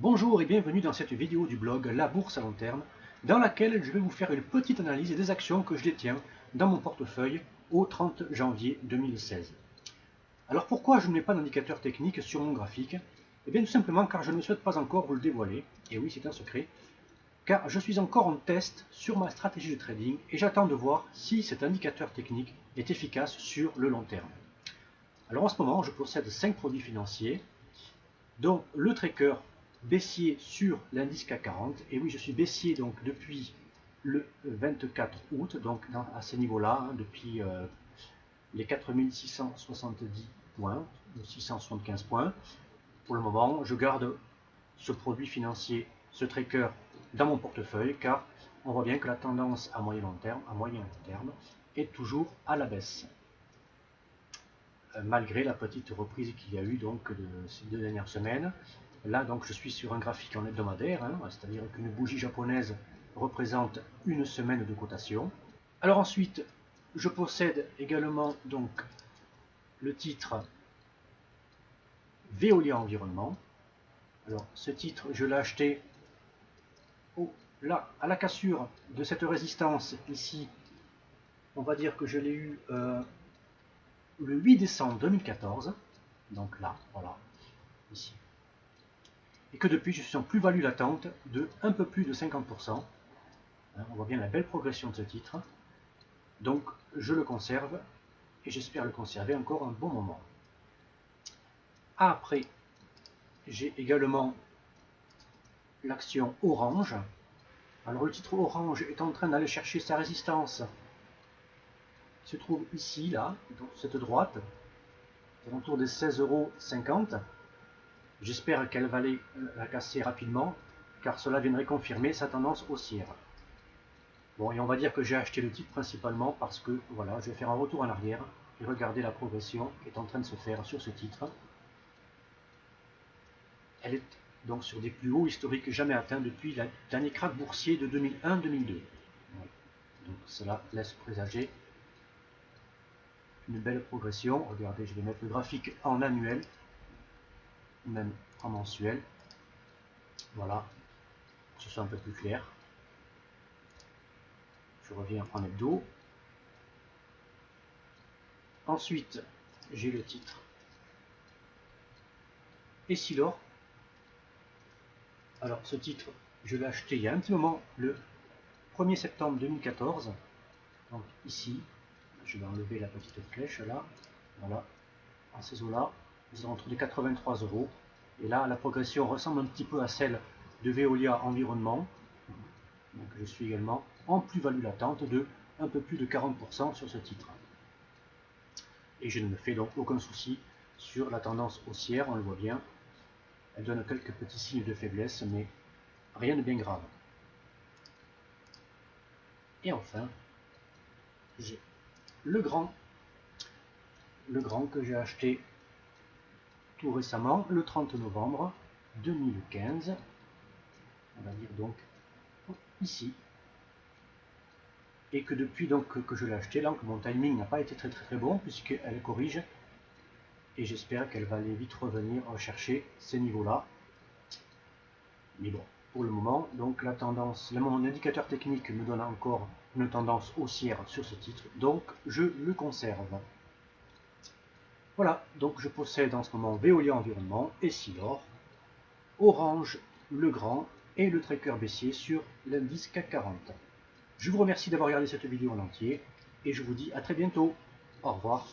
Bonjour et bienvenue dans cette vidéo du blog La Bourse à long terme, dans laquelle je vais vous faire une petite analyse des actions que je détiens dans mon portefeuille au 30 janvier 2016. Alors pourquoi je ne mets pas d'indicateur technique sur mon graphique? Eh bien tout simplement car je ne souhaite pas encore vous le dévoiler, et oui c'est un secret, car je suis encore en test sur ma stratégie de trading et j'attends de voir si cet indicateur technique est efficace sur le long terme. Alors en ce moment je possède 5 produits financiers, dont le tracker baissier sur l'indice CAC 40, et oui je suis baissier donc depuis le 24 août, donc à ces niveaux-là, depuis les 4670 points, 675 points. Pour le moment, je garde ce produit financier, ce tracker, dans mon portefeuille, car on voit bien que la tendance à moyen long terme est toujours à la baisse. Malgré la petite reprise qu'il y a eu donc de ces 2 dernières semaines. Là donc je suis sur un graphique en hebdomadaire, c'est-à-dire qu'une bougie japonaise représente une semaine de cotation. Alors ensuite, je possède également donc le titre Veolia Environnement. Alors ce titre, je l'ai acheté là, à la cassure de cette résistance ici. On va dire que je l'ai eu le 8 décembre 2014. Donc là, voilà, ici. Et que depuis, je suis en plus-value latente de un peu plus de 50%. On voit bien la belle progression de ce titre. Donc, je le conserve et j'espère le conserver encore un bon moment. Après, j'ai également l'action Orange. Alors, le titre Orange est en train d'aller chercher sa résistance. Il se trouve ici, là, dans cette droite, autour des 16,50 €. J'espère qu'elle va la casser rapidement, car cela viendrait confirmer sa tendance haussière. Bon, et on va dire que j'ai acheté le titre principalement parce que, voilà, je vais faire un retour en arrière et regarder la progression qui est en train de se faire sur ce titre. Elle est donc sur des plus hauts historiques jamais atteints depuis le dernier krach boursier de 2001-2002. Donc cela laisse présager une belle progression. Regardez, je vais mettre le graphique en annuel, même en mensuel. Voilà, que ce soit un peu plus clair. Je reviens en hebdo. Ensuite, j'ai le titre Essilor. Alors ce titre, je l'ai acheté il y a un petit moment, le 1er septembre 2014. Donc ici, je vais enlever la petite flèche là. Voilà, à ces eaux-là, nous avons entre les 83 €. Et là, la progression ressemble un petit peu à celle de Veolia Environnement. Donc je suis également en plus-value latente de un peu plus de 40% sur ce titre. Et je ne me fais donc aucun souci sur la tendance haussière, on le voit bien. Elle donne quelques petits signes de faiblesse, mais rien de bien grave. Et enfin, j'ai le grand que j'ai acheté tout récemment, le 30 novembre 2015. On va dire donc ici. Et que depuis donc que je l'ai acheté, là, mon timing n'a pas été très bon puisqu'elle corrige. Et j'espère qu'elle va aller vite revenir rechercher ces niveaux-là. Mais bon, pour le moment, donc la tendance, mon indicateur technique me donne encore une tendance haussière sur ce titre, donc je le conserve. Voilà, donc je possède en ce moment Veolia Environnement, Essilor, Orange, Legrand et le tracker baissier sur l'indice CAC 40. Je vous remercie d'avoir regardé cette vidéo en entier et je vous dis à très bientôt. Au revoir.